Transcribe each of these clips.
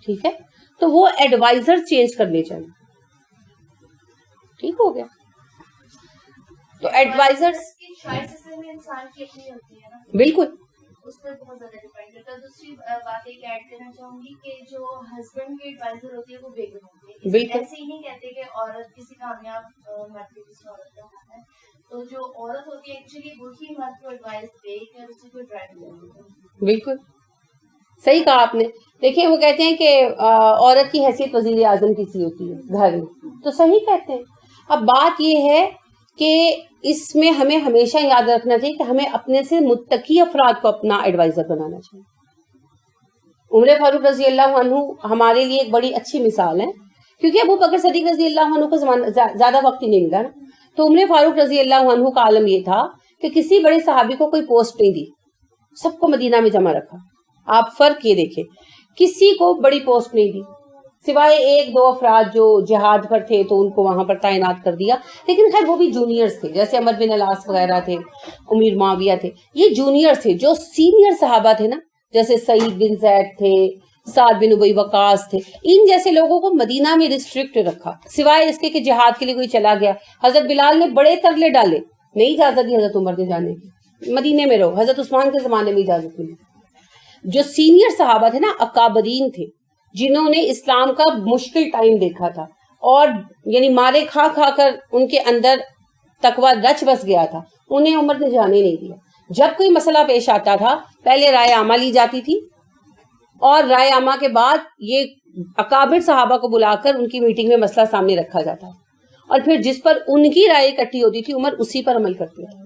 ٹھیک ہے, تو وہ ایڈوائزر چینج کرنے چاہیے. ٹھیک ہو گیا. تو ایڈوائزر بالکل اس پر بہت زیادہ ڈیپینڈ کرتا ہے. دوسری بات ایک ایڈ کرنا چاہوں گی کہ جو ہسبینڈ کی ایڈوائزر ہوتی ہے وہ بیگم ہوتی ہے. بالکل ایسے ہی نہیں کہتے کہ عورت کسی کامیاب مرد پہ کسی عورت کا ہاتھ ہے. تو جو عورت ہوتی ہے ایکچولی وہی مرد کو ایڈوائز دے کر اسی کو ڈرائیو کرتی ہے. بالکل صحیح کہا آپ نے. دیکھیں وہ کہتے ہیں کہ عورت کی حیثیت وزیر اعظم کی سی ہوتی ہے گھر میں, تو صحیح کہتے ہیں. اب بات یہ ہے کہ اس میں ہمیں ہمیشہ یاد رکھنا چاہیے کہ ہمیں اپنے سے متقی افراد کو اپنا ایڈوائزر بنانا چاہیے. عمر فاروق رضی اللہ عنہ ہمارے لیے ایک بڑی اچھی مثال ہے, کیونکہ ابو بکر صدیق رضی اللہ عنہ کو زیادہ وقت ہی نہیں ملا نا. تو عمر فاروق رضی اللہ عنہ کا عالم یہ تھا کہ کسی بڑے صحابی کو کوئی پوسٹ نہیں دی, سب کو مدینہ میں جمع رکھا. آپ فرق یہ دیکھیں, کسی کو بڑی پوسٹ نہیں دی سوائے ایک دو افراد جو جہاد پر تھے تو ان کو وہاں پر تعینات کر دیا. لیکن خیر وہ بھی جونیئرز تھے, جیسے عمر بن العاص وغیرہ تھے, امیر معاویہ تھے, یہ جونیئر تھے. جو سینئر صحابہ تھے نا, جیسے سعید بن زید تھے, سعد بن ابی وقاص تھے, ان جیسے لوگوں کو مدینہ میں ریسٹرکٹ رکھا, سوائے اس کے کہ جہاد کے لیے کوئی چلا گیا. حضرت بلال نے بڑے ترلے ڈالے, نہیں اجازت دی حضرت عمر نے جانے کی, مدینے میں رہو. حضرت عثمان کے زمانے میں اجازت ملی. جو سینئر صحابہ تھے نا, اکابرین تھے, جنہوں نے اسلام کا مشکل ٹائم دیکھا تھا, اور یعنی مارے کھا کھا کر ان کے اندر تقوی رچ بس گیا تھا, انہیں عمر نے جانے نہیں دیا. جب کوئی مسئلہ پیش آتا تھا پہلے رائے عامہ لی جاتی تھی, اور رائے عامہ کے بعد یہ اکابر صحابہ کو بلا کر ان کی میٹنگ میں مسئلہ سامنے رکھا جاتا, اور پھر جس پر ان کی رائے اکٹھی ہوتی تھی عمر اسی پر عمل کرتے تھے.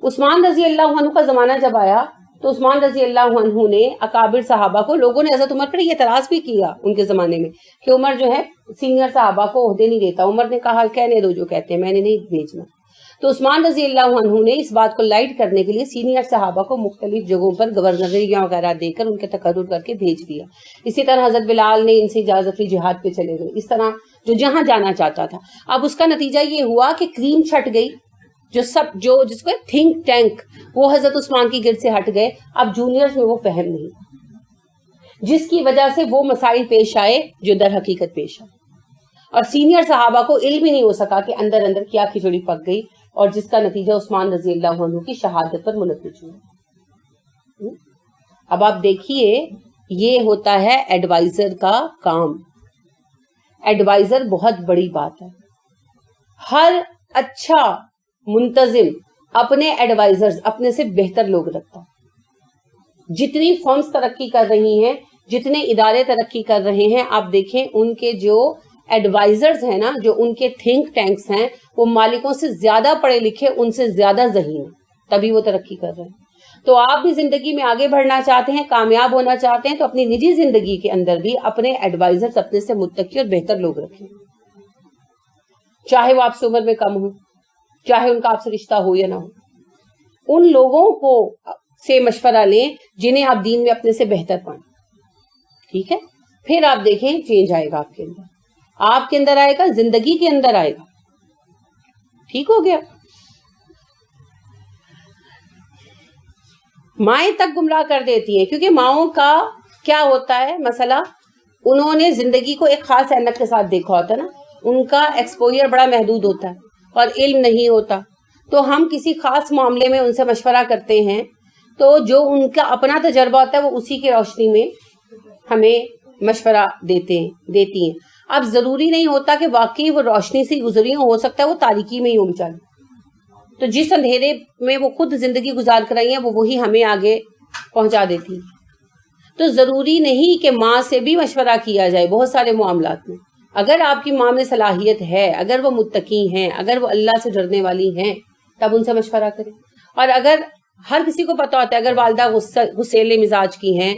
عثمان رضی اللہ عنہ کا زمانہ جب آیا تو عثمان رضی اللہ عنہ نے اکابر صحابہ کو, لوگوں نے حضرت عمر پر یہ اعتراض بھی کیا ان کے زمانے میں کہ عمر جو ہے سینئر صحابہ کو عہدے نہیں دیتا. عمر نے کہا کہنے دو جو کہتے ہیں, میں نے نہیں بھیجنا. تو عثمان رضی اللہ عنہ نے اس بات کو لائٹ کرنے کے لیے سینئر صحابہ کو مختلف جگہوں پر گورنریاں وغیرہ دے کر ان کے تقرر کر کے بھیج دیا. اسی طرح حضرت بلال نے ان سے اجازت لی, جہاد پہ چلے گئے. اس طرح جو جہاں جانا چاہتا تھا. اب اس کا نتیجہ یہ ہوا کہ کریم چھٹ گئی, جو جس کو تھنک ٹینک وہ حضرت عثمان کی گرد سے ہٹ گئے. اب جونیئرز میں وہ فہم نہیں, جس کی وجہ سے وہ مسائل پیش آئے جو در حقیقت پیش آئے, اور سینئر صحابہ کو علم ہی نہیں ہو سکا کہ اندر اندر کیا کھچڑی پک گئی, اور جس کا نتیجہ عثمان رضی اللہ عنہ کی شہادت پر منعکس ہوا. اب آپ دیکھیے یہ ہوتا ہے ایڈوائزر کا کام. ایڈوائزر بہت بڑی بات ہے. ہر اچھا منتظم اپنے ایڈوائزرز اپنے سے بہتر لوگ رکھتا. جتنی فرمز ترقی کر رہی ہیں, جتنے ادارے ترقی کر رہے ہیں, آپ دیکھیں ان کے جو ایڈوائزرز ہیں نا, جو ان کے تھنک ٹینکس ہیں, وہ مالکوں سے زیادہ پڑھے لکھے, ان سے زیادہ ذہین ہیں, تبھی وہ ترقی کر رہے ہیں. تو آپ بھی زندگی میں آگے بڑھنا چاہتے ہیں, کامیاب ہونا چاہتے ہیں, تو اپنی نجی زندگی کے اندر بھی اپنے ایڈوائزرز اپنے سے متقی اور بہتر لوگ رکھیں, چاہے وہ آپ سے عمر میں کم ہو, چاہے ان کا آپ سے رشتہ ہو یا نہ ہو. ان لوگوں کو سے مشورہ لیں جنہیں آپ دین میں اپنے سے بہتر پائیں. ٹھیک ہے, پھر آپ دیکھیں چینج آئے گا آپ کے اندر آئے گا, زندگی کے اندر آئے گا. ٹھیک ہو گیا. مائیں تک گمراہ کر دیتی ہیں, کیونکہ ماؤں کا کیا ہوتا ہے مسئلہ, انہوں نے زندگی کو ایک خاص اینک کے ساتھ دیکھا ہوتا ہے نا, ان کا ایکسپوجر بڑا محدود ہوتا ہے اور علم نہیں ہوتا. تو ہم کسی خاص معاملے میں ان سے مشورہ کرتے ہیں, تو جو ان کا اپنا تجربہ ہوتا ہے وہ اسی کی روشنی میں ہمیں مشورہ دیتی ہیں. اب ضروری نہیں ہوتا کہ واقعی وہ روشنی سے گزری ہو سکتا ہے وہ تاریکی میں ہی ہو بیچاری. تو جس اندھیرے میں وہ خود زندگی گزار کر رہی ہیں وہ وہی ہمیں آگے پہنچا دیتی ہیں. تو ضروری نہیں کہ ماں سے بھی مشورہ کیا جائے بہت سارے معاملات میں. اگر آپ کی ماں میں صلاحیت ہے, اگر وہ متقی ہیں, اگر وہ اللہ سے ڈرنے والی ہیں, تب ان سے مشورہ کریں. اور اگر ہر کسی کو پتا ہوتا ہے اگر والدہ غصیلے مزاج کی ہیں,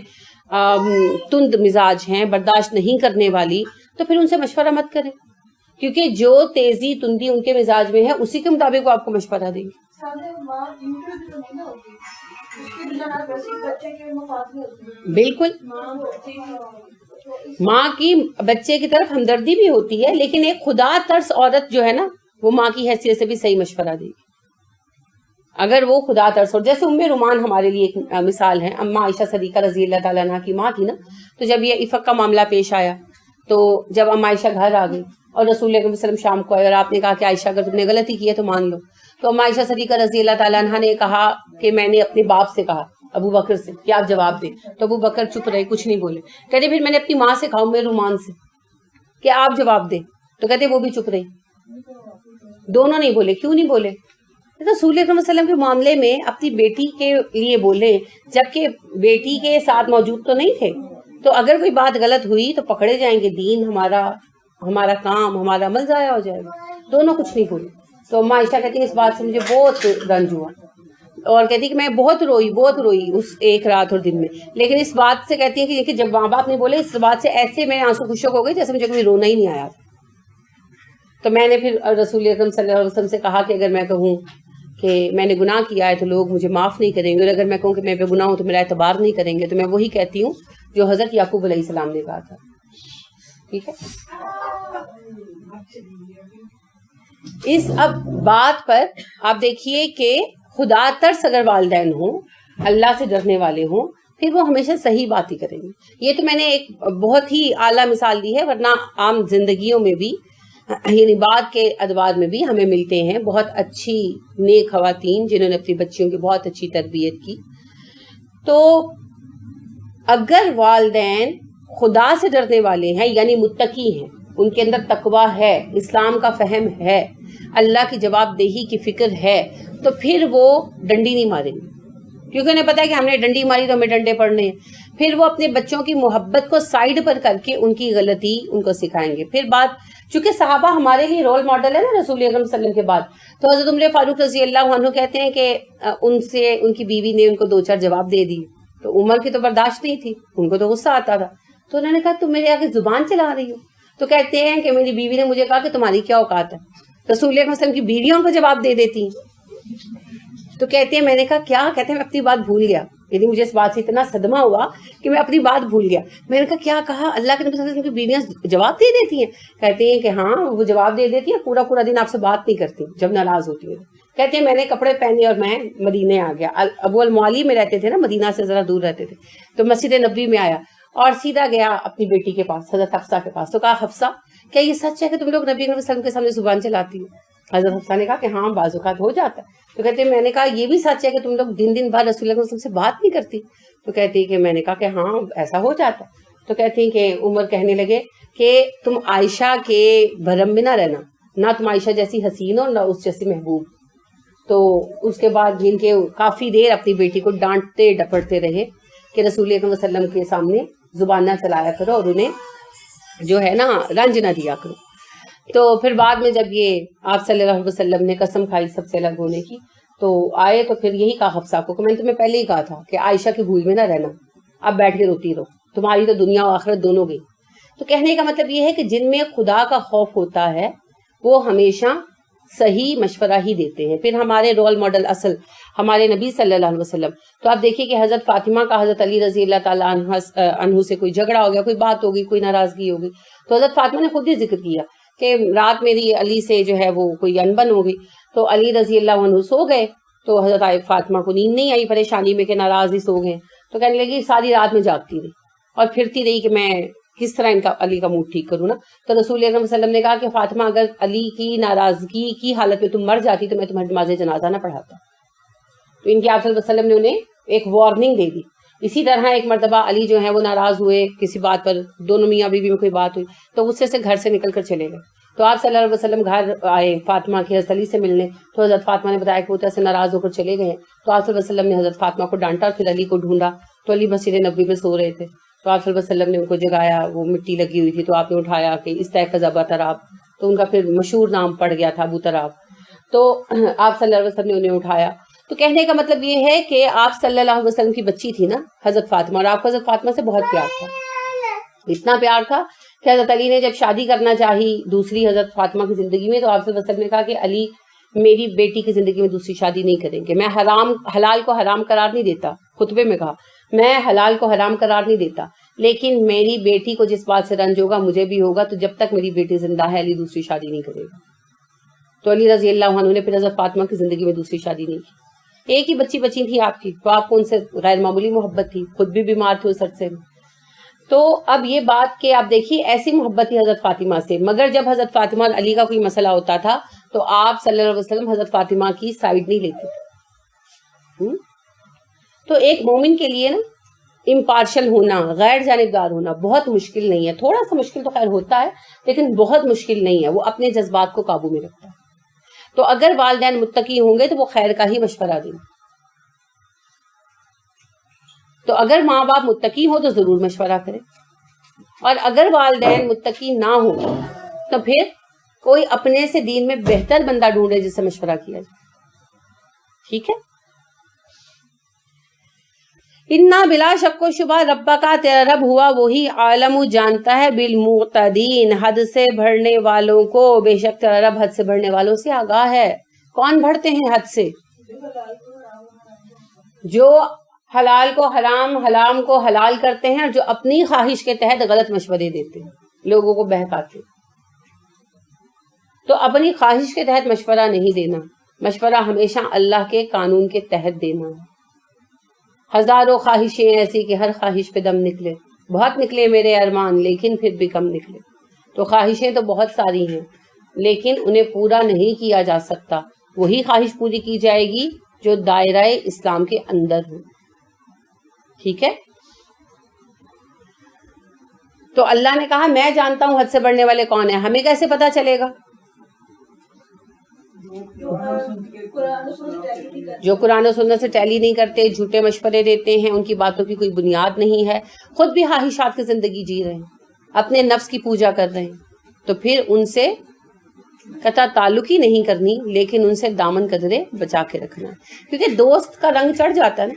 تند مزاج ہیں, برداشت نہیں کرنے والی, تو پھر ان سے مشورہ مت کریں, کیونکہ جو تیزی تندی ان کے مزاج میں ہے اسی کے مطابق وہ آپ کو مشورہ دیں گے. بالکل, ماں کی بچے کی طرف ہمدردی بھی ہوتی ہے, لیکن ایک خدا ترس عورت جو ہے نا وہ ماں کی حیثیت سے بھی صحیح مشورہ دے گی. اگر وہ خدا ترس، اور جیسے ام رومان ہمارے لیے ایک مثال ہے، اما عائشہ صدیقہ رضی اللہ تعالیٰ عنہ کی ماں تھی نا، تو جب یہ افق کا معاملہ پیش آیا تو جب اما عائشہ گھر آ گئی اور رسول اللہ صلی اللہ علیہ وسلم شام کو آئے اور آپ نے کہا کہ عائشہ اگر تم نے غلطی کی ہے تو مان لو، تو اما عائشہ صدیقہ رضی اللہ تعالیٰ عنہ نے کہا کہ میں نے اپنے باپ سے کہا، ابو بکر سے، کہ آپ جواب دیں، تو ابو بکر چپ رہے، کچھ نہیں بولے. کہتے پھر میں نے اپنی ماں سے کہا ام رومان سے کہ آپ جواب دیں، تو کہتے وہ بھی چپ رہی، دونوں نہیں بولے. کیوں نہیں بولے؟ رسول اللہ صلی اللہ علیہ وسلم کے معاملے میں اپنی بیٹی کے لیے بولے جبکہ بیٹی کے ساتھ موجود تو نہیں تھے، تو اگر کوئی بات غلط ہوئی تو پکڑے جائیں گے، دین ہمارا کام، ہمارا عمل ضائع ہو جائے گا. دونوں کچھ نہیں بولے. تو اما عائشہ کہتی ہیں اس بات سے مجھے بہت رنج ہوا، اور کہتی کہ میں بہت روئی اس ایک رات اور دن میں، لیکن اس بات سے کہتی ہیں کہ دیکھیے جب ماں باپ نے بولے اس بات سے ایسے میں آنسو خشک ہو گئی جیسے مجھے کبھی رونا ہی نہیں آیا. تو میں نے پھر رسول اکرم صلی اللہ علیہ وسلم سے کہا کہ اگر میں کہوں کہ میں نے گناہ کیا ہے تو لوگ مجھے معاف نہیں کریں گے، اور اگر میں کہوں کہ میں پہ گناہ ہوں تو میرا اعتبار نہیں کریں گے، تو میں وہی کہتی ہوں جو حضرت یعقوب علیہ السلام نے کہا تھا. ٹھیک ہے. اس اب بات پر آپ دیکھیے کہ خدا ترس اگر والدین ہوں، اللہ سے ڈرنے والے ہوں، پھر وہ ہمیشہ صحیح بات ہی کریں گے. یہ تو میں نے ایک بہت ہی اعلیٰ مثال دی ہے، ورنہ عام زندگیوں میں بھی یعنی بعد کے ادوار میں بھی ہمیں ملتے ہیں بہت اچھی نیک خواتین جنہوں نے اپنی بچیوں کی بہت اچھی تربیت کی. تو اگر والدین خدا سے ڈرنے والے ہیں یعنی متقی ہیں، ان کے اندر تقویٰ ہے، اسلام کا فہم ہے، اللہ کی جواب دہی کی فکر ہے، تو پھر وہ ڈنڈی نہیں ماریں گے، کیونکہ انہیں پتا ہے کہ ہم نے ڈنڈی ماری تو ہمیں ڈنڈے پڑنے ہیں. پھر وہ اپنے بچوں کی محبت کو سائڈ پر کر کے ان کی غلطی ان کو سکھائیں گے. پھر بات، چونکہ صحابہ ہمارے لیے رول ماڈل ہے نا رسول اکرم صلی اللہ علیہ وسلم کے بعد، تو حضرت عمر فاروق رضی اللہ عنہ کہتے ہیں کہ ان کی بیوی نے ان کو 2-4 جواب دے دیے، تو عمر کی تو برداشت نہیں تھی، ان کو تو غصہ آتا تھا. تو انہوں نے کہا تم میرے آگے زبان چلا رہی ہو. تو کہتے ہیں کہ میری بیوی نے مجھے کہا کہ تمہاری کیا اوقات ہے. رسول اکرم صلی اللہ علیہ وسلم کی بیویاں ان کو جواب دے دیتی ہیں. تو کہتے ہیں میں نے کہا کیا؟ کہتے ہیں میں اپنی بات بھول گیا، یعنی مجھے اس بات سے اتنا صدمہ ہوا کہ میں اپنی بات بھول گیا. میں نے کہا کیا کہا؟ اللہ کے نبی صلی اللہ علیہ وسلم کی بیویاں جواب دے دیتی ہیں؟ کہتے ہیں کہ ہاں وہ جواب دے دیتی ہیں، پورا دن آپ سے بات نہیں کرتی جب ناراض ہوتی ہیں. کہتے ہیں میں نے کپڑے پہنے اور میں مدینے آ گیا. ابو المعالی میں رہتے تھے نا، مدینہ سے ذرا دور رہتے تھے، تو مسجد نبوی میں آیا اور سیدھا گیا اپنی بیٹی کے پاس، حضرت حفصہ کے پاس. تو کہا حفصہ کیا یہ سچ ہے کہ تم لوگ نبی صلی اللہ علیہ وسلم کے سامنے زبان چلاتی ہو؟ حضرت حفصہ نے کہا کہ ہاں بعض اوقات ہو جاتا ہے. تو کہتے ہیں میں نے کہا یہ بھی سچ ہے کہ تم لوگ دن بعد رسول اللہ صلی اللہ علیہ وسلم سے بات نہیں کرتی؟ تو کہتی ہے کہ میں نے کہا کہ ہاں ایسا ہو جاتا ہے. تو کہتی ہیں کہ عمر کہنے لگے کہ تم عائشہ کے بھرم میں نہ رہنا، نہ تم عائشہ جیسی حسین ہو نہ اس جیسی محبوب. تو اس کے بعد جن کے کافی دیر اپنی بیٹی کو ڈانٹتے ڈپٹتے رہے کہ رسول اکرم صلی اللہ علیہ وسلم کے سامنے زبان نہ چلایا کرو اور انہیں جو ہے نا رنج نہ دیا کرو. تو پھر بعد میں جب یہ آپ صلی اللہ علیہ وسلم نے قسم کھائی سب سے الگ ہونے کی تو آئے، تو پھر یہی کہا حفصہ کو کہ میں نے تمہیں پہلے ہی کہا تھا کہ عائشہ کی بھول میں نہ رہنا، اب بیٹھ کے روتی رہو، تمہاری تو دنیا و آخرت دونوں گئی. تو کہنے کا مطلب یہ ہے کہ جن میں خدا کا خوف ہوتا ہے وہ ہمیشہ صحیح مشورہ ہی دیتے ہیں. پھر ہمارے رول ماڈل اصل ہمارے نبی صلی اللہ علیہ وسلم. تو آپ دیکھیے کہ حضرت فاطمہ کا حضرت علی رضی اللہ تعالیٰ عنہ سے کوئی جھگڑا ہو گیا، کوئی بات ہو گئی، کوئی ناراضگی ہو گئی، تو حضرت فاطمہ نے خود ہی ذکر کیا کہ رات میری علی سے جو ہے وہ کوئی انبن ہو گئی. تو علی رضی اللہ عنہ سو گئے، تو حضرت فاطمہ کو نیند نہیں آئی پریشانی میں کہ ناراض ہی سو گئے. تو کہنے لگی ساری رات میں جاگتی رہی اور پھرتی رہی کہ میں کس طرح ان کا علی کا موڈ ٹھیک کروں نا. تو رسول اکرم صلی اللہ علیہ وسلم نے کہا کہ فاطمہ اگر علی کی ناراضگی کی حالت میں تم مر جاتی تو میں تمہاری نماز جنازہ نہ پڑھاتا. تو ان کے آپ صلی اللہ علیہ وسلم نے انہیں ایک وارننگ دے دی. اسی طرح ایک مرتبہ علی جو ہے وہ ناراض ہوئے کسی بات پر، دونوں میاں بیوی میں کوئی بات ہوئی تو غصے سے گھر سے نکل کر چلے گئے. تو آپ صلی اللہ علیہ وسلم گھر آئے فاطمہ کی حضرت علی سے ملنے، تو حضرت فاطمہ نے بتایا کہ وہ سے ناراض ہو کر چلے گئے. تو آپ صلی اللہ علیہ وسلم نے حضرت فاطمہ کو ڈانٹا اور پھر علی کو ڈھونڈا تو علی مسجد نبوی میں سو رہے تھے. تو آپ صلی اللہ علیہ وسلم نے ان کو جگایا، وہ مٹی لگی ہوئی تھی تو آپ نے اٹھایا کہ استیقظ ابا تراب، تو ان کا پھر مشہور نام پڑ گیا تھا ابو تراب. تو آپ صلی اللہ علیہ وسلم نے انہیں اٹھایا. تو کہنے کا مطلب یہ ہے کہ آپ صلی اللہ علیہ وسلم کی بچی تھی نا حضرت فاطمہ، اور آپ کو حضرت فاطمہ سے بہت پیار تھا، اتنا پیار تھا کہ حضرت علی نے جب شادی کرنا چاہی دوسری حضرت فاطمہ کی زندگی میں، تو آپ صلی اللہ علیہ وسلم نے کہا کہ علی میری بیٹی کی زندگی میں دوسری شادی نہیں کریں گے. میں حلال کو حرام قرار نہیں دیتا، خطبے میں کہا میں حلال کو حرام قرار نہیں دیتا، لیکن میری بیٹی کو جس بات سے رنج ہوگا مجھے بھی ہوگا، تو جب تک میری بیٹی زندہ ہے علی دوسری شادی نہیں کرے گا. تو علی رضی اللہ عنہ نے پھر حضرت فاطمہ کی زندگی میں دوسری شادی نہیں کی. ایک ہی بچی بچی تھی آپ کی، تو آپ کو ان سے غیر معمولی محبت تھی، خود بھی بیمار تھے اس عرصے میں. تو اب یہ بات کہ آپ دیکھیے ایسی محبت تھی حضرت فاطمہ سے، مگر جب حضرت فاطمہ اور علی کا کوئی مسئلہ ہوتا تھا تو آپ صلی اللہ علیہ وسلم حضرت فاطمہ کی سائڈ نہیں لیتے تھے. تو ایک مومن کے لیے نا امپارشل ہونا، غیر جانبدار ہونا بہت مشکل نہیں ہے. تھوڑا سا مشکل تو خیر ہوتا ہے لیکن بہت مشکل نہیں ہے. وہ اپنے جذبات کو قابو میں رکھتا ہے. تو اگر والدین متقی ہوں گے تو وہ خیر کا ہی مشورہ دیں. تو اگر ماں باپ متقی ہو تو ضرور مشورہ کریں، اور اگر والدین متقی نہ ہو تو پھر کوئی اپنے سے دین میں بہتر بندہ ڈھونڈے جس سے مشورہ کیا جائے. ٹھیک ہے. اتنا بلا شک و شبہ ربا کا تیرا رب ہوا وہی عالم جانتا ہے بالمعتدین، حد سے بڑھنے والوں کو. بے شک تیرا رب حد سے بڑھنے والوں سے آگاہ ہے. کون بڑھتے ہیں حد سے؟ جو حلال کو حرام، حرام کو حلال کرتے ہیں، اور جو اپنی خواہش کے تحت غلط مشورے دیتے ہیں، لوگوں کو بہکاتے ہیں. تو اپنی خواہش کے تحت مشورہ نہیں دینا، مشورہ ہمیشہ اللہ کے قانون کے تحت دینا. ہزاروں خواہشیں ایسی کہ ہر خواہش پہ دم نکلے. بہت نکلے میرے ارمان لیکن پھر بھی کم نکلے. تو خواہشیں تو بہت ساری ہیں لیکن انہیں پورا نہیں کیا جا سکتا. وہی خواہش پوری کی جائے گی جو دائرہ اسلام کے اندر ہو. ٹھیک ہے. تو اللہ نے کہا میں جانتا ہوں حد سے بڑھنے والے کون ہیں. ہمیں کیسے پتا چلے گا؟ جو قرآن و سنت سے ٹیلی نہیں کرتے، جھوٹے مشورے دیتے ہیں، ان کی باتوں کی کوئی بنیاد نہیں ہے، خود بھی خواہشات کی زندگی جی رہے ہیں، اپنے نفس کی پوجا کر رہے ہیں، تو پھر ان سے قطع تعلق ہی نہیں کرنی، لیکن ان سے دامن قدرے بچا کے رکھنا ہے. کیونکہ دوست کا رنگ چڑھ جاتا ہے نا.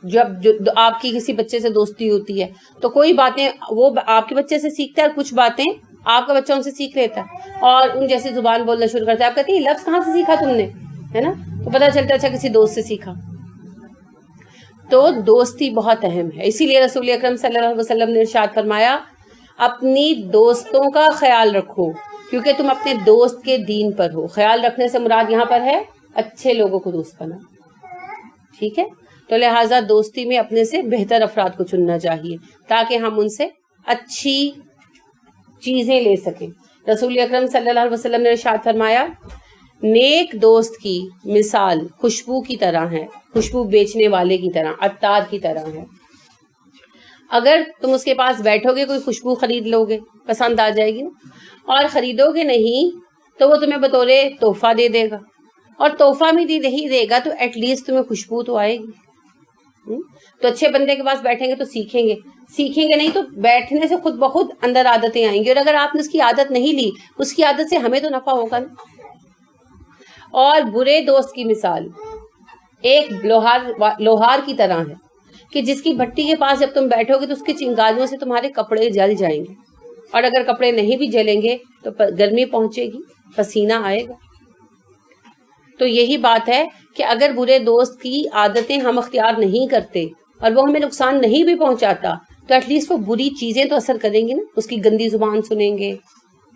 جب آپ کی کسی بچے سے دوستی ہوتی ہے تو کوئی باتیں وہ آپ کے بچے سے سیکھتا ہے اور کچھ باتیں آپ کا بچہ ان سے سیکھ لیتا ہے اور ان جیسی زبان بولنا شروع کرتا ہے. آپ کہتے ہیں یہ لفظ کہاں سے سیکھا تم نے، ہے نا؟ تو پتہ چلتا ہے اچھا کسی دوست سے سیکھا. تو دوستی بہت اہم ہے. اسی لیے رسول اکرم صلی اللہ علیہ وسلم نے ارشاد فرمایا اپنی دوستوں کا خیال رکھو کیونکہ تم اپنے دوست کے دین پر ہو. خیال رکھنے سے مراد یہاں پر ہے اچھے لوگوں کو دوست بنا. ٹھیک ہے. تو لہٰذا دوستی میں اپنے سے بہتر افراد کو چننا چاہیے تاکہ ہم ان سے اچھی چیزیں لے سکیں. رسول اکرم صلی اللہ علیہ وسلم نے ارشاد فرمایا نیک دوست کی مثال خوشبو کی طرح ہے، خوشبو بیچنے والے کی طرح، عطار کی طرح ہے. اگر تم اس کے پاس بیٹھو گے کوئی خوشبو خرید لو گے، پسند آ جائے گی نا، اور خریدو گے نہیں تو وہ تمہیں بطور تحفہ دے دے گا، اور تحفہ بھی نہیں دے گا تو ایٹ لیسٹ تمہیں خوشبو تو آئے گی. تو اچھے بندے کے پاس بیٹھیں گے تو سیکھیں گے نہیں تو بیٹھنے سے خود بخود اندر عادتیں آئیں گی، اور اگر آپ نے اس کی عادت نہیں لی اس کی عادت سے ہمیں تو نفع ہوگا نا. اور برے دوست کی مثال ایک لوہار کی طرح ہے کہ جس کی بھٹی کے پاس جب تم بیٹھو گے تو اس کی چنگاریوں سے تمہارے کپڑے جل جائیں گے، اور اگر کپڑے نہیں بھی جلیں گے تو گرمی پہنچے گی، پسینہ آئے گا. تو یہی بات ہے کہ اگر برے دوست کی عادتیں ہم اختیار نہیں کرتے اور وہ ہمیں نقصان نہیں بھی پہنچاتا تو ایٹ لیسٹ وہ بری چیزیں تو اثر کریں گی نا. اس کی گندی زبان سنیں گے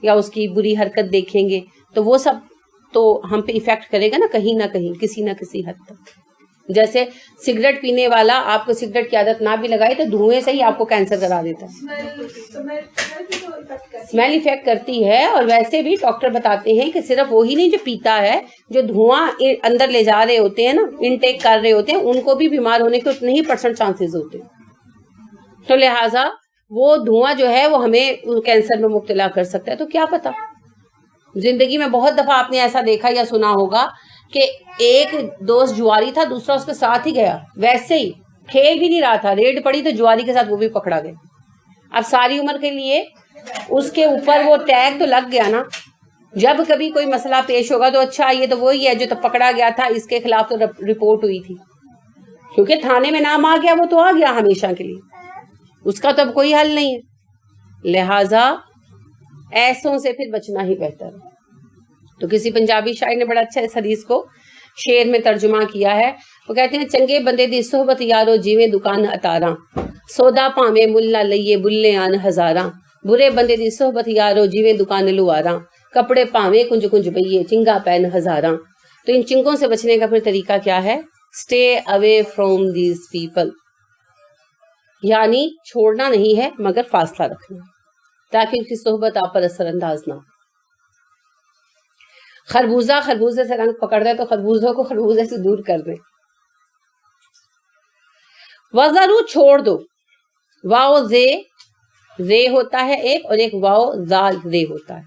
یا اس کی بری حرکت دیکھیں گے تو وہ سب تو ہم پہ ایفیکٹ کرے گا نا کہیں نہ کہیں، کسی نہ کسی حد تک. جیسے سگریٹ پینے والا آپ کو سگریٹ کی عادت نہ بھی لگائے تو دھوئیں سے ہی آپ کو کینسر کرا دیتا ہے. اسمیل افیکٹ کرتی ہے. اور ویسے بھی ڈاکٹر بتاتے ہیں کہ صرف وہی نہیں جو پیتا ہے، جو دھواں اندر لے جا رہے ہوتے ہیں نا، انٹیک کر رہے ہوتے ہیں، ان کو بھی بیمار ہونے کے اتنے ہی % چانسز ہوتے ہیں. تو لہٰذا وہ دھواں جو ہے وہ ہمیں کینسر میں مبتلا کر سکتا ہے. تو کیا پتا، زندگی میں بہت دفعہ آپ نے ایسا دیکھا یا سنا ہوگا کہ ایک دوست جواری تھا، دوسرا اس کے ساتھ ہی گیا، ویسے ہی کھیل بھی نہیں رہا تھا، ریڈ پڑی تو جواری کے ساتھ وہ بھی پکڑا گیا. اب ساری عمر کے لیے اس کے اوپر وہ ٹیگ تو لگ گیا نا. جب کبھی کوئی مسئلہ پیش ہوگا تو اچھا یہ تو وہی ہے جو تو پکڑا گیا تھا، اس کے خلاف تو رپورٹ ہوئی تھی، کیونکہ تھانے میں نام آ گیا وہ تو آ گیا ہمیشہ کے لیے، اس کا تو اب کوئی حل نہیں ہے. لہٰذا ایسوں سے پھر بچنا ہی بہتر ہے. تو کسی پنجابی شاعر نے بڑا اچھا اس حدیث کو شعر میں ترجمہ کیا ہے. وہ کہتے ہیں چنگے بندے دی صحبت یارو جیویں دکان اتاراں، سودا پاویں مل نہ لئیے بلے آن ہزاراں. برے بندے دی صحبت یارو جیویں دکان لواراں، کپڑے پاویں کنج کنج بئیے چنگا پین ہزاراں. تو ان چنکوں سے بچنے کا پھر طریقہ کیا ہے؟ Stay away from these people, یعنی چھوڑنا نہیں ہے مگر فاصلہ رکھنا تاکہ اس کی صحبت آپ پر اثر انداز نہ ہو۔ خربوزہ خربوزے سے رنگ پکڑ دے تو خربوزوں کو خربوزے سے دور کر دیں۔ وَذَرُوا چھوڑ دو، واو زے ہوتا ہے ایک، اور ایک واو زال رے ہوتا ہے۔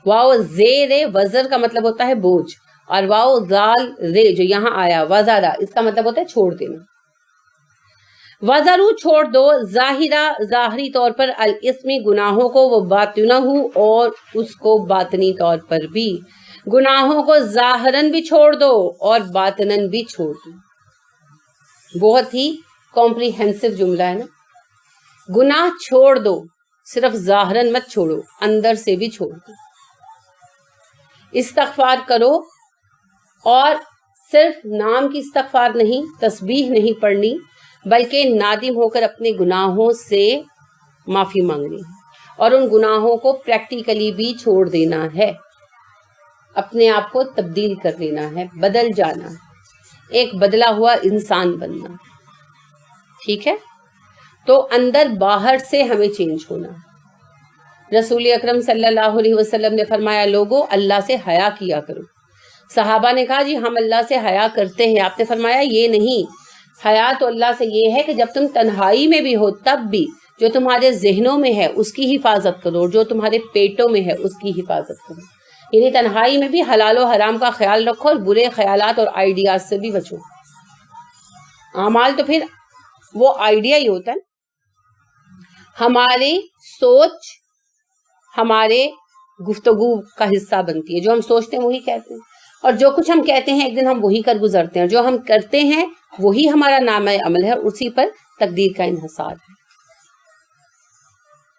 واو زے رے وزر کا مطلب ہوتا ہے بوجھ، اور واو زال رے جو یہاں آیا وزارا اس کا مطلب ہوتا ہے چھوڑ دینا۔ وَذَرُوا چھوڑ دو ظاہری طور پر الاسمی گناہوں کو، وہ باطنہ اور اس کو باطنی طور پر بھی، گناہوں کو ظاہراً بھی چھوڑ دو اور باطناً بھی چھوڑ دو۔ بہت ہی کمپریہنسو جملہ ہے نا، گناہ چھوڑ دو، صرف ظاہراً مت چھوڑو، اندر سے بھی چھوڑ دو۔ استغفار کرو، اور صرف نام کی استغفار نہیں، تسبیح نہیں پڑھنی، بلکہ نادم ہو کر اپنے گناہوں سے معافی مانگنی اور ان گناہوں کو پریکٹیکلی بھی چھوڑ دینا ہے، اپنے آپ کو تبدیل کر لینا ہے، بدل جانا، ایک بدلا ہوا انسان بننا۔ ٹھیک ہے، تو اندر باہر سے ہمیں چینج ہونا۔ رسول اکرم صلی اللہ علیہ وسلم نے فرمایا لوگو اللہ سے حیا کیا کرو۔ صحابہ نے کہا جی ہم اللہ سے حیا کرتے ہیں۔ آپ نے فرمایا یہ نہیں، حیا تو اللہ سے یہ ہے کہ جب تم تنہائی میں بھی ہو تب بھی جو تمہارے ذہنوں میں ہے اس کی حفاظت کرو، اور جو تمہارے پیٹوں میں ہے اس کی حفاظت کرو، یعنی تنہائی میں بھی حلال و حرام کا خیال رکھو اور برے خیالات اور آئیڈیاز سے بھی بچو۔ اعمال تو پھر وہ آئیڈیا ہی ہوتا ہے، ہماری سوچ ہمارے گفتگو کا حصہ بنتی ہے، جو ہم سوچتے ہیں وہی کہتے ہیں، اور جو کچھ ہم کہتے ہیں ایک دن ہم وہی کر گزرتے ہیں، جو ہم کرتے ہیں وہی ہمارا نامہ عمل ہے، اور اسی پر تقدیر کا انحصار ہے۔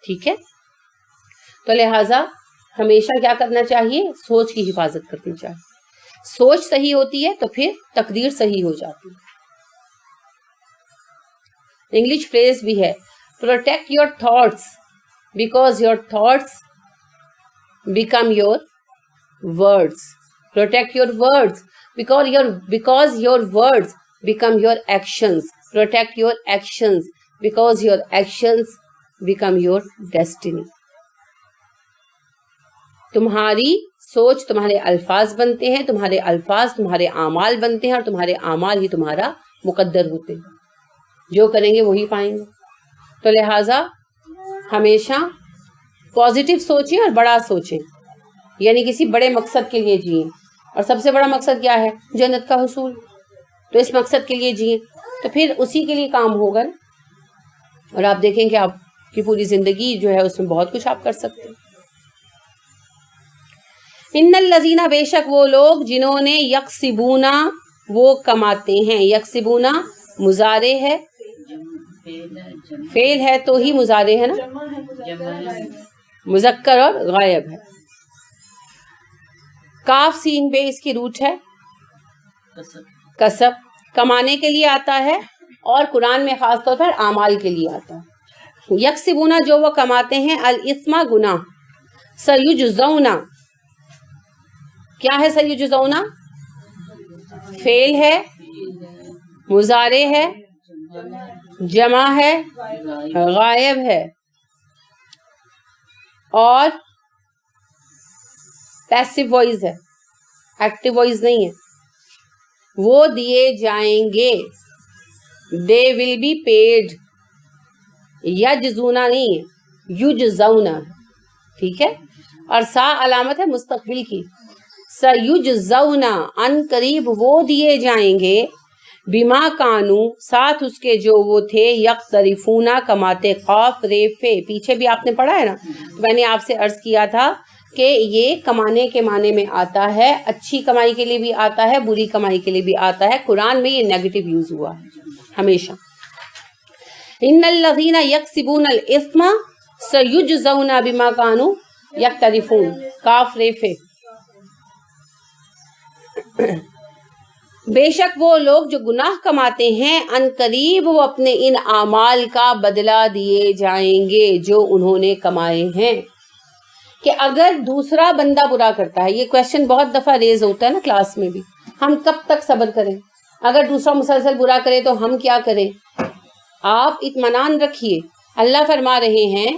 ٹھیک ہے، تو لہٰذا ہمیشہ کیا کرنا چاہیے؟ سوچ کی حفاظت کرنی چاہیے۔ سوچ صحیح ہوتی ہے تو پھر تقدیر صحیح ہو جاتی ہے۔ انگلش فریز بھی ہے، protect your thoughts because your thoughts become your words. Protect your words because your words become your actions. Protect your actions because your actions become your destiny. تمہاری سوچ تمہارے الفاظ بنتے ہیں، تمہارے الفاظ تمہارے اعمال بنتے ہیں، اور تمہارے اعمال ہی تمہارا مقدر ہوتے ہیں، جو کریں گے وہی پائیں گے۔ تو لہٰذا ہمیشہ پازیٹیو سوچیں اور بڑا سوچیں، یعنی کسی بڑے مقصد کے لیے جئیں، اور سب سے بڑا مقصد کیا ہے؟ جنت کا حصول۔ تو اس مقصد کے لیے جئیں تو پھر اسی کے لیے کام ہوگا، اور آپ دیکھیں کہ آپ کی پوری زندگی جو ہے اس میں بہت کچھ آپ کر سکتے ہیں۔ ان الذین، بے شک وہ لوگ جنہوں نے یکسبونا، وہ کماتے ہیں۔ یکسبونا مضارع ہے، فعل ہے تو ہی مضارع ہے نا، مذکر اور غائب ہے۔ کاف سین بے اس کی روٹ ہے کسب، کمانے کے لیے آتا ہے، اور قرآن میں خاص طور پر اعمال کے لیے آتا ہے۔ یکسبونا جو وہ کماتے ہیں، الاثم گناہ، سیجزونا کیا ہے؟ سیجزونا فعل ہے، مضارع ہے، جمع ہے، غائب ہے، اور پیسو وائز ہے، ایکٹیو وائز نہیں ہے۔ وہ دیے جائیں گے، دے ول بی پیڈ، یجزونا نہیں ہے، یجزونا، ٹھیک ہے، اور سا علامت ہے مستقبل کی۔ سیجزونا ان قریب وہ دیے جائیں گے، بما کانو ساتھ اس کے جو وہ تھے، یقترفونا کماتے، قاف رے فے پیچھے بھی آپ نے پڑھا ہے نا، میں نے آپ سے عرض کیا تھا کہ یہ کمانے کے معنی میں آتا ہے، اچھی کمائی کے لیے بھی آتا ہے، بری کمائی کے لیے بھی آتا ہے۔ قرآن میں یہ نیگیٹو یوز ہوا ہے ہمیشہ۔ ان الذین یکسبون الاثم سیجزون بما کانوا یقترفون، کاف رے فے۔ بے شک وہ لوگ جو گناہ کماتے ہیں، ان قریب وہ اپنے ان اعمال کا بدلہ دیے جائیں گے جو انہوں نے کمائے ہیں۔ کہ اگر دوسرا بندہ برا کرتا ہے، یہ کویسچن بہت دفعہ ریز ہوتا ہے نا کلاس میں بھی، ہم کب تک صبر کریں؟ اگر دوسرا مسلسل برا کرے تو ہم کیا کریں؟ آپ اطمینان رکھیے، اللہ فرما رہے ہیں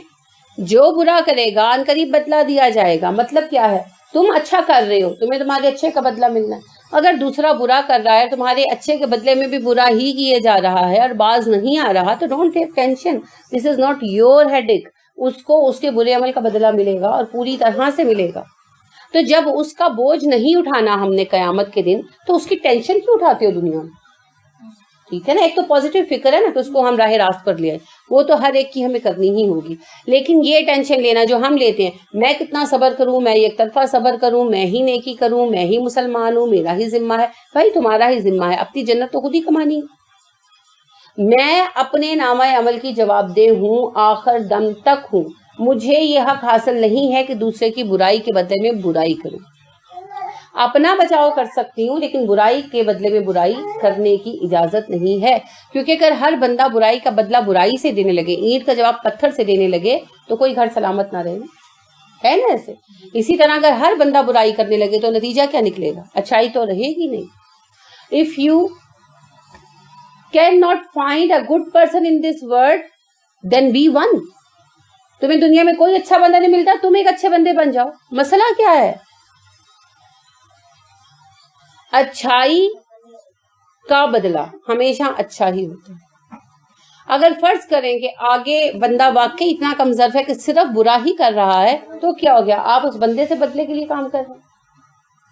جو برا کرے گا ان قریب بدلہ دیا جائے گا. مطلب کیا ہے؟ تم اچھا کر رہے ہو، تمہیں تمہارے اچھے کا بدلہ ملنا ہے. اگر دوسرا برا کر رہا ہے، تمہارے اچھے کے بدلے میں بھی برا ہی کیے جا رہا ہے اور باز نہیں آ رہا، تو don't take tension, this is not your headache. اس کو اس کے برے عمل کا بدلہ ملے گا اور پوری طرح سے ملے گا. تو جب اس کا بوجھ نہیں اٹھانا ہم نے قیامت کے دن، تو اس کی ٹینشن کیوں اٹھاتے ہو دنیا میں؟ ٹھیک ہے نا، ایک تو پازیٹیو فکر ہے نا، تو اس کو ہم راہ راست پر لے آئے، وہ تو ہر ایک کی ہمیں کرنی ہی ہوگی. لیکن یہ ٹینشن لینا جو ہم لیتے ہیں، میں کتنا صبر کروں، میں ایک طرفہ صبر کروں، میں ہی نیکی کروں، میں ہی مسلمان ہوں، میرا ہی ذمہ ہے. بھائی تمہارا ہی ذمہ ہے، اپنی جنت تو خود ہی کمانی ہے. میں اپنے نامہ عمل کی جواب دہ ہوں، آخر دم تک ہوں. مجھے یہ حق حاصل نہیں ہے کہ دوسرے کی برائی کے بدلے میں برائی کروں. اپنا بچاؤ کر سکتی ہوں، لیکن برائی کے بدلے میں برائی کرنے کی اجازت نہیں ہے. کیونکہ اگر ہر بندہ برائی کا بدلہ برائی سے دینے لگے، اینٹ کا جواب پتھر سے دینے لگے، تو کوئی گھر سلامت نہ رہے، ہے نا ایسے. اسی طرح اگر ہر بندہ برائی کرنے لگے تو نتیجہ کیا نکلے گا؟ اچھائی تو رہے گی نہیں. If you cannot find a good person in this world, then be one. تمہیں دنیا میں کوئی اچھا بندہ نہیں ملتا، تم ایک اچھے بندے بن جاؤ. مسئلہ کیا ہے؟ اچھائی کا بدلہ ہمیشہ اچھا ہی ہوتا ہے. اگر فرض کریں کہ آگے بندہ واقعی اتنا کم ظرف ہے کہ صرف برا ہی کر رہا ہے، تو کیا ہو گیا؟ آپ اس بندے سے بدلے کے لیے کام کر رہے ہیں،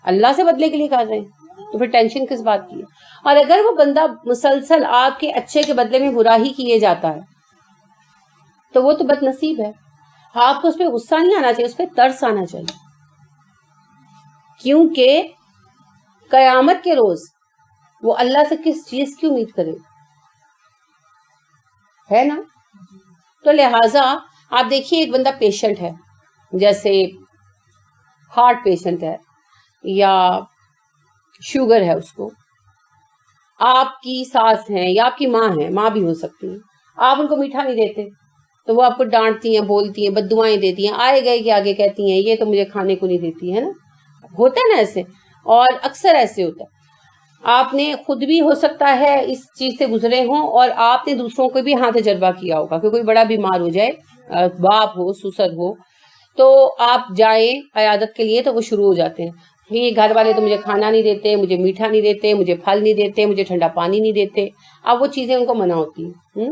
اللہ سے بدلے کے لیے کر رہے ہیں، تو پھر ٹینشن کس بات کی ہے؟ اور اگر وہ بندہ مسلسل آپ کے اچھے کے بدلے میں برا ہی کیے جاتا ہے، تو وہ تو بد نصیب ہے. آپ کو اس پہ غصہ نہیں آنا چاہیے، اس پہ ترس آنا چاہیے. کیونکہ قیامت کے روز وہ اللہ سے کس چیز کی امید کرے، ہے نا. تو لہٰذا آپ دیکھیے، ایک بندہ پیشنٹ ہے، جیسے ہارٹ پیشنٹ ہے یا شوگر ہے، اس کو آپ کی ساس ہیں یا آپ کی ماں ہے، ماں بھی ہو سکتی ہے، آپ ان کو میٹھا نہیں دیتے تو وہ آپ کو ڈانٹتی ہیں، بولتی ہیں، بد دعائیں دیتی ہیں، آئے گئے کہ آگے کہتی ہیں یہ تو مجھے کھانے کو نہیں دیتی ہے نا. ہوتا ہے نا ایسے، اور اکثر ایسے ہوتا ہے. آپ نے خود بھی ہو سکتا ہے اس چیز سے گزرے ہوں، اور آپ نے دوسروں کو بھی ہاں تجربہ کیا ہوگا کہ کوئی بڑا بیمار ہو جائے، باپ ہو، سسر ہو، تو آپ جائیں عیادت کے لیے تو وہ شروع ہو جاتے ہیں کہ یہ گھر والے تو مجھے کھانا نہیں دیتے، مجھے میٹھا نہیں دیتے، مجھے پھل نہیں دیتے، مجھے ٹھنڈا پانی نہیں دیتے. اب وہ چیزیں ان کو منع ہوتی ہیں.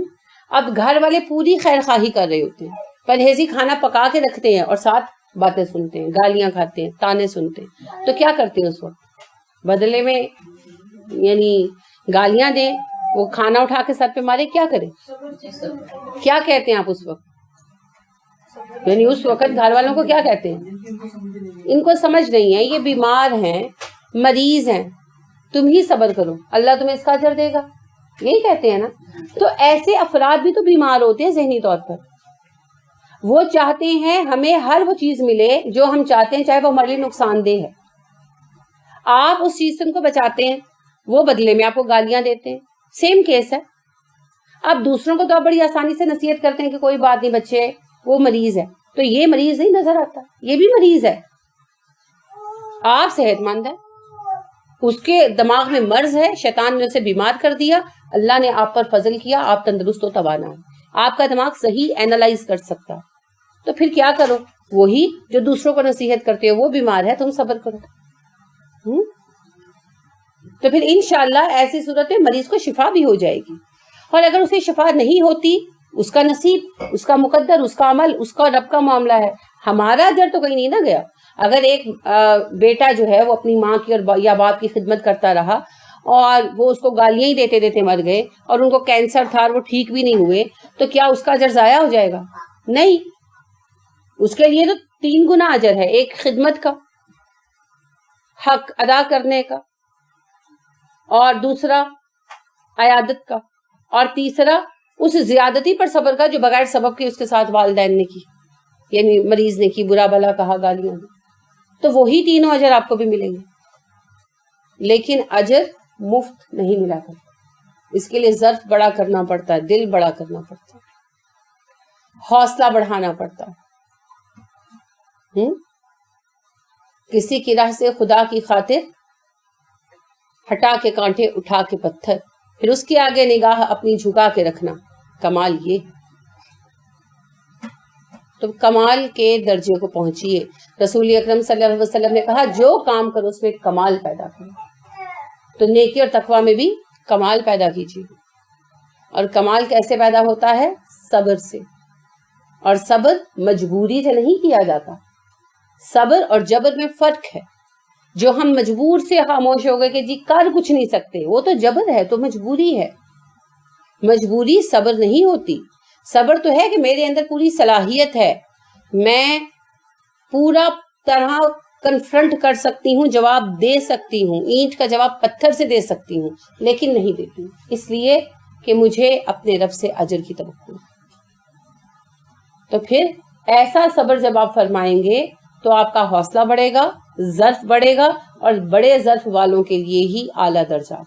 اب گھر والے پوری خیر خواہی کر رہے ہوتے ہیں، پرہیزی کھانا پکا کے رکھتے ہیں، اور ساتھ باتیں سنتے ہیں، گالیاں کھاتے ہیں، تانے سنتے ہیں. تو کیا کرتے ہیں اس وقت؟ بدلے میں یعنی گالیاں دیں، وہ کھانا اٹھا کے سر پہ مارے، کیا کریں؟ کیا کہتے ہیں آپ اس وقت؟ یعنی اس وقت گھر والوں کو کیا کہتے ہیں؟ ان کو سمجھ نہیں ہے، یہ بیمار ہیں، مریض ہیں، تم ہی صبر کرو، اللہ تمہیں اس کا اجر دے گا، یہی کہتے ہیں نا. تو ایسے افراد بھی تو بیمار ہوتے ہیں ذہنی طور پر. وہ چاہتے ہیں ہمیں ہر وہ چیز ملے جو ہم چاہتے ہیں، چاہے وہ ہمارے لیے نقصان دہ ہے. آپ اس چیز سے ان کو بچاتے ہیں، وہ بدلے میں آپ کو گالیاں دیتے ہیں. سیم کیس ہے. آپ دوسروں کو تو آپ بڑی آسانی سے نصیحت کرتے ہیں کہ کوئی بات نہیں بچے، وہ مریض ہے، تو یہ مریض نہیں نظر آتا، یہ بھی مریض ہے. آپ صحت مند ہے، اس کے دماغ میں مرض ہے، شیطان نے اسے بیمار کر دیا، اللہ نے آپ پر فضل کیا، آپ تندرست و توانا ہے، آپ کا دماغ صحیح اینالائز کر سکتا. تو پھر کیا کرو؟ وہی جو دوسروں کو نصیحت کرتے ہو، وہ بیمار ہے، تم صبر کرو. تو پھر انشاءاللہ ایسی صورت میں مریض کو شفا بھی ہو جائے گی. اور اگر اسے شفا نہیں ہوتی، اس کا نصیب، اس کا مقدر، اس کا عمل، اس کا رب کا معاملہ ہے. ہمارا اجر تو کہیں نہیں نہ گیا. اگر ایک بیٹا جو ہے وہ اپنی ماں کی اور یا باپ کی خدمت کرتا رہا، اور وہ اس کو گالیاں ہی دیتے دیتے مر گئے، اور ان کو کینسر تھا اور وہ ٹھیک بھی نہیں ہوئے، تو کیا اس کا اجر ضائع ہو جائے گا؟ نہیں. اس کے لیے تو 3 گنا اجر ہے، ایک خدمت کا، حق ادا کرنے کا، اور دوسرا عیادت کا، اور تیسرا اس زیادتی پر صبر کا جو بغیر سبب کے اس کے ساتھ والدین نے کی، یعنی مریض نے کی، برا بلا کہا، گالیاں دی. تو وہی تینوں اجر آپ کو بھی ملیں گے. لیکن اجر مفت نہیں ملا کرتا، اس کے لیے ظرف بڑا کرنا پڑتا ہے، دل بڑا کرنا پڑتا ہے، حوصلہ بڑھانا پڑتا ہے. کسی کی راہ سے خدا کی خاطر ہٹا کے کانٹے اٹھا کے پتھر، پھر اس کے آگے نگاہ اپنی جھکا کے رکھنا، کمال یہ۔ تو کمال کے درجے کو پہنچیے۔ رسول اکرم صلی اللہ علیہ وسلم نے کہا جو کام کرو اس میں کمال پیدا کرو، تو نیکی اور تقوی میں بھی کمال پیدا کیجیے۔ اور کمال کیسے پیدا ہوتا ہے؟ صبر سے، اور صبر مجبوری سے نہیں کیا جاتا۔ صبر اور جبر میں فرق ہے۔ جو ہم مجبور سے خاموش ہو گئے کہ جی کر کچھ نہیں سکتے، وہ تو جبر ہے، تو مجبوری ہے۔ مجبوری صبر نہیں ہوتی۔ صبر تو ہے کہ میرے اندر پوری صلاحیت ہے، میں پورا طرح کنفرنٹ کر سکتی ہوں، جواب دے سکتی ہوں، اینٹ کا جواب پتھر سے دے سکتی ہوں، لیکن نہیں دیتی، اس لیے کہ مجھے اپنے رب سے اجر کی توقع۔ تو پھر ایسا صبر جب آپ فرمائیں گے تو آپ کا حوصلہ بڑھے گا، ظرف بڑھے گا، اور بڑے ظرف والوں کے لیے ہی اعلیٰ درجات،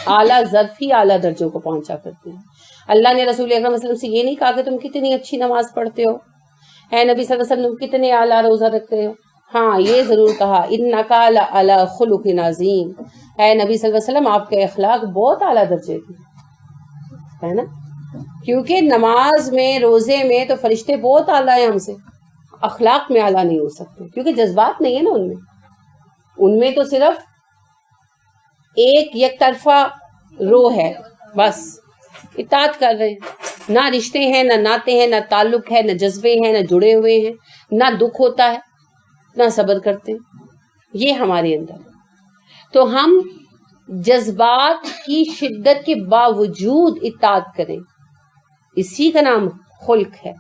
اعلیٰ ظرف ہی اعلیٰ درجوں کو پہنچا کرتے ہیں۔ اللہ نے رسول اکرم صلی اللہ علیہ وسلم سے یہ نہیں کہا کہ تم کتنی اچھی نماز پڑھتے ہو، اے نبی صلی اللہ علیہ وسلم کتنے اعلیٰ روزہ رکھتے ہو، ہاں یہ ضرور کہا انکا لعلی خلق عظیم، اے نبی صلی اللہ علیہ وسلم آپ کے اخلاق بہت اعلیٰ درجے کے ہے نا، کیونکہ نماز میں روزے میں تو فرشتے بہت اعلیٰ ہیں ہم سے، اخلاق میں اعلیٰ نہیں ہو سکتے، کیونکہ جذبات نہیں ہے نا ان میں تو صرف ایک یک طرفہ رو ہے، بس اطاعت کر رہے ہیں، نہ رشتے ہیں، نہ ناطے ہیں، نہ تعلق ہے، نہ جذبے ہیں، نہ جڑے ہوئے ہیں، نہ دکھ ہوتا ہے، نہ صبر کرتے ہیں، یہ ہمارے اندر۔ تو ہم جذبات کی شدت کے باوجود اطاعت کریں، اسی کا نام خلق ہے،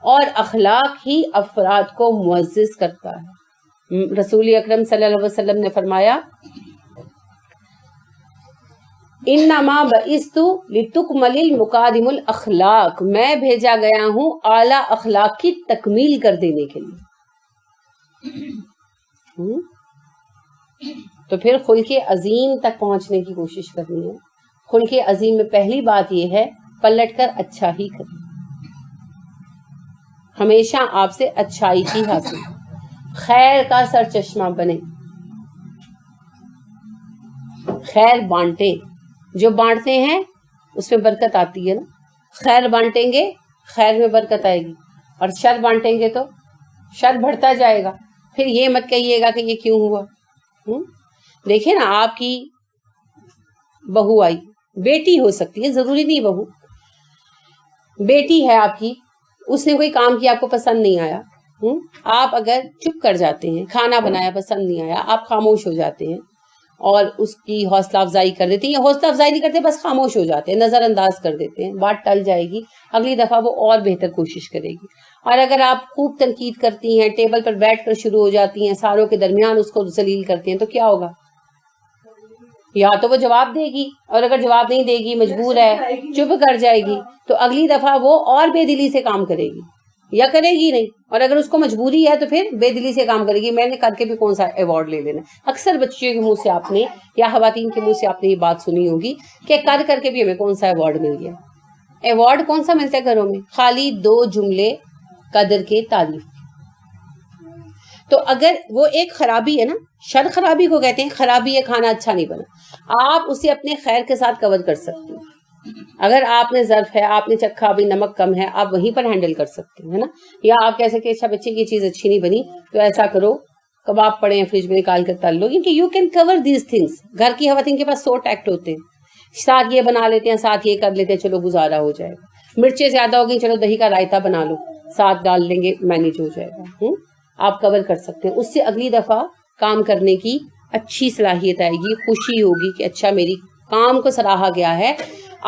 اور اخلاق ہی افراد کو معزز کرتا ہے۔ رسول اکرم صلی اللہ علیہ وسلم نے فرمایا انما بعثت لتکمل المکارم الاخلاق، میں بھیجا گیا ہوں اعلیٰ اخلاق کی تکمیل کر دینے کے لیے۔ تو پھر خلق عظیم تک پہنچنے کی کوشش کرنی ہے۔ خلق عظیم میں پہلی بات یہ ہے پلٹ کر اچھا ہی کریں، ہمیشہ آپ سے اچھائی کی حاصل، خیر کا سر چشمہ بنے، خیر بانٹیں، جو بانٹتے ہیں اس میں برکت آتی ہے نا، خیر بانٹیں گے خیر میں برکت آئے گی، اور شر بانٹیں گے تو شر بڑھتا جائے گا۔ پھر یہ مت کہیے گا کہ یہ کیوں ہوا۔ دیکھیں نا، آپ کی بہو آئی، بیٹی ہو سکتی ہے، ضروری نہیں بہو، بیٹی ہے آپ کی، اس نے کوئی کام کیا آپ کو پسند نہیں آیا، آپ اگر چپ کر جاتے ہیں، کھانا بنایا پسند نہیں آیا، آپ خاموش ہو جاتے ہیں اور اس کی حوصلہ افزائی کر دیتے ہیں، یا حوصلہ افزائی نہیں کرتے بس خاموش ہو جاتے ہیں، نظر انداز کر دیتے ہیں، بات ٹل جائے گی، اگلی دفعہ وہ اور بہتر کوشش کرے گی۔ اور اگر آپ خوب تنقید کرتی ہیں، ٹیبل پر بیٹھ کر شروع ہو جاتی ہیں، ساروں کے درمیان اس کو ذلیل کرتے ہیں، تو کیا ہوگا؟ یا تو وہ جواب دے گی، اور اگر جواب نہیں دے گی، مجبور ہے، چپ کر جائے گی، تو اگلی دفعہ وہ اور بے دلی سے کام کرے گی، یا کرے گی نہیں، اور اگر اس کو مجبوری ہے تو پھر بے دلی سے کام کرے گی، میں نے کر کے بھی کون سا ایوارڈ لے لینا۔ اکثر بچیوں کے منہ سے آپ نے یا خواتین کے منہ سے آپ نے یہ بات سنی ہوگی کہ کر کر کے بھی ہمیں کون سا ایوارڈ مل گیا۔ ایوارڈ کون سا ملتا ہے گھروں میں؟ خالی 2 جملے قدر کے، تعریف کے۔ تو اگر وہ ایک خرابی ہے نا، شر خرابی کو کہتے ہیں، خرابی ہے کھانا اچھا نہیں بنا، آپ اسے اپنے خیر کے ساتھ کور کر سکتے ہیں۔ اگر آپ نے ظرف ہے، آپ نے چکھا ابھی نمک کم ہے، آپ وہیں پر ہینڈل کر سکتے ہیں، ہے نا، یا آپ کہہ سکتے ہیں اچھا بچے کی چیز اچھی نہیں بنی تو ایسا کرو کباب پڑے ہیں فریج میں نکال کر تل لو، کیونکہ you can cover these things. گھر کی خواتین کے پاس 100 ٹیکٹ ہوتے ہیں، ساتھ یہ بنا لیتے ہیں، ساتھ یہ کر لیتے ہیں، چلو گزارا ہو جائے گا۔ مرچیں زیادہ ہو گئی، چلو دہی کا رائتا بنا لو، ساتھ ڈال دیں گے، مینیج ہو جائے گا۔ آپ کور کر سکتے ہیں، اس سے اگلی دفعہ کام کرنے کی اچھی صلاحیت آئے گی، خوشی ہوگی کہ اچھا میری کام کو سراہا گیا ہے،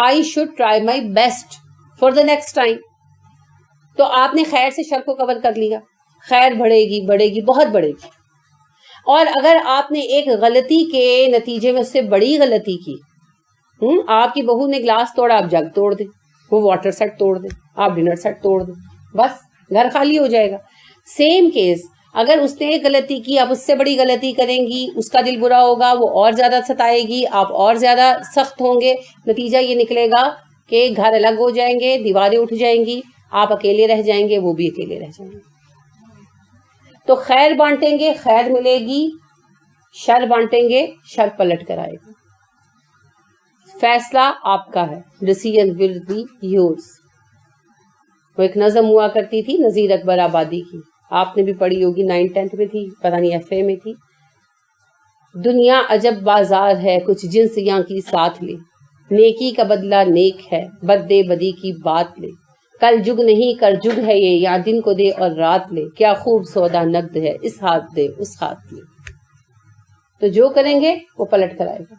I should try my best for the next time۔ تو آپ نے خیر سے شر کو کور کر لیا، خیر بڑھے گی، بہت بڑھے گی۔ اور اگر آپ نے ایک غلطی کے نتیجے میں اس سے بڑی غلطی کی، آپ کی بہو نے گلاس توڑا، آپ جگ توڑ دیں، وہ واٹر سیٹ توڑ دیں، آپ ڈنر سیٹ توڑ دیں، بس گھر خالی ہو جائے گا۔ سیم کیس، اگر اس نے ایک غلطی کی، آپ اس سے بڑی غلطی کریں گی، اس کا دل برا ہوگا، وہ اور زیادہ ستائے گی، آپ اور زیادہ سخت ہوں گے، نتیجہ یہ نکلے گا کہ گھر الگ ہو جائیں گے، دیواریں اٹھ جائیں گی، آپ اکیلے رہ جائیں گے، وہ بھی اکیلے رہ جائیں گے۔ تو خیر بانٹیں گے، خیر ملے گی، شر بانٹیں گے، شر پلٹ کر آئے گا. فیصلہ آپ کا ہے. Decision will be yours. وہ ایک نظم ہوا کرتی تھی نذیر اکبر آبادی کی، آپ نے بھی پڑھی ہوگی، 9th-10th میں تھی، پتہ نہیں FA میں تھی. دنیا عجب بازار ہے، کچھ جنس یہاں کی ساتھ لے، نیکی کا بدلہ نیک ہے، بدے بدی کی بات لے، کل جگ نہیں کر جگ ہے یہ، یا دن کو دے اور رات لے، کیا خوب سودا نقد ہے، اس ہاتھ دے اس ہاتھ لے. تو جو کریں گے وہ پلٹ کر آئے گا،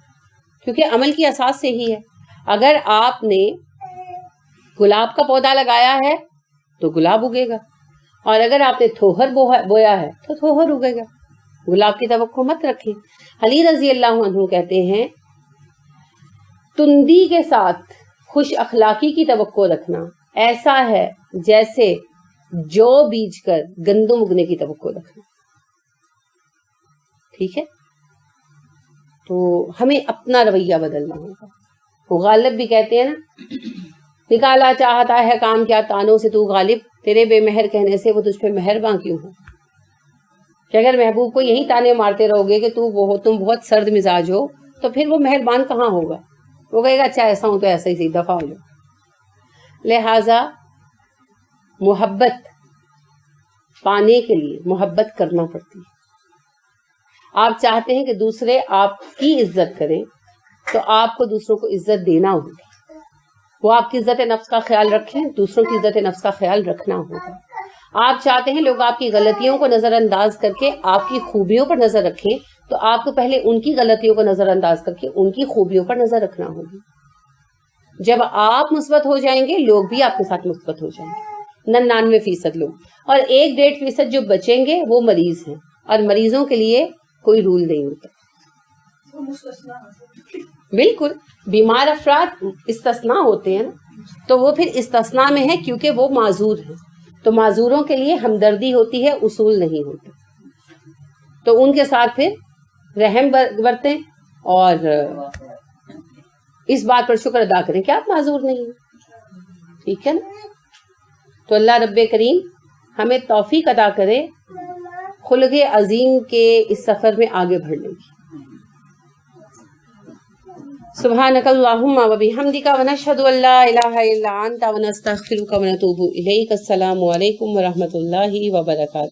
کیونکہ عمل کی اساس سے ہی ہے. اگر آپ نے گلاب کا پودا لگایا ہے تو گلاب اگے گا، اور اگر آپ نے تھوہر بویا ہے تو تھوہر اگے گا. گلاب کی توقع مت رکھیں. علی رضی اللہ عنہ کہتے ہیں تندی کے ساتھ خوش اخلاقی کی توقع رکھنا ایسا ہے جیسے جو بیج کر گندم اگنے کی توقع رکھنا. ٹھیک ہے، تو ہمیں اپنا رویہ بدلنا ہوگا. وہ غالب بھی کہتے ہیں نا، نکالا چاہتا ہے کام کیا تانوں سے تو غالب، تیرے بے مہر کہنے سے وہ تجھ پہ مہرباں کیوں ہو. کہ اگر محبوب کو یہی تانے مارتے رہو گے کہ تم بہت سرد مزاج ہو، تو پھر وہ مہربان کہاں ہوگا؟ وہ کہے گا اچھا ایسا ہوں تو ایسا ہی دفع ہو جاؤ. لہذا محبت پانے کے لیے محبت کرنا پڑتی ہے. آپ چاہتے ہیں کہ دوسرے آپ کی عزت کریں تو آپ کو دوسروں کو عزت دینا ہوگی. وہ آپ کی عزت نفس کا خیال رکھیں، دوسروں کی عزت نفس کا خیال رکھنا ہوگا. آپ چاہتے ہیں لوگ آپ کی غلطیوں کو نظر انداز کر کے آپ کی خوبیوں پر نظر رکھیں، تو آپ کو پہلے ان کی غلطیوں کو نظر انداز کر کے ان کی خوبیوں پر نظر رکھنا ہوگی. جب آپ مثبت ہو جائیں گے لوگ بھی آپ کے ساتھ مثبت ہو جائیں گے. 99% لوگ، اور 1-1.5% جو بچیں گے وہ مریض ہیں، اور مریضوں کے لیے کوئی رول نہیں ہوتا. بالکل، بیمار افراد استثناء ہوتے ہیں نا، تو وہ پھر استثناء میں ہے کیونکہ وہ معذور ہیں. تو معذوروں کے لیے ہمدردی ہوتی ہے، اصول نہیں ہوتے. تو ان کے ساتھ پھر رحم برتیں اور اس بات پر شکر ادا کریں کہ آپ معذور نہیں ہیں. ٹھیک ہے نا؟ تو اللہ رب کریم ہمیں توفیق عطا کرے خلق عظیم کے اس سفر میں آگے بڑھنے کی. سبحانک اللہم و بحمدک ونشہد ان لا الہ الا انت ونستغفرک ونتوب الیک. السلام علیکم ورحمۃ اللہ وبرکاتہ.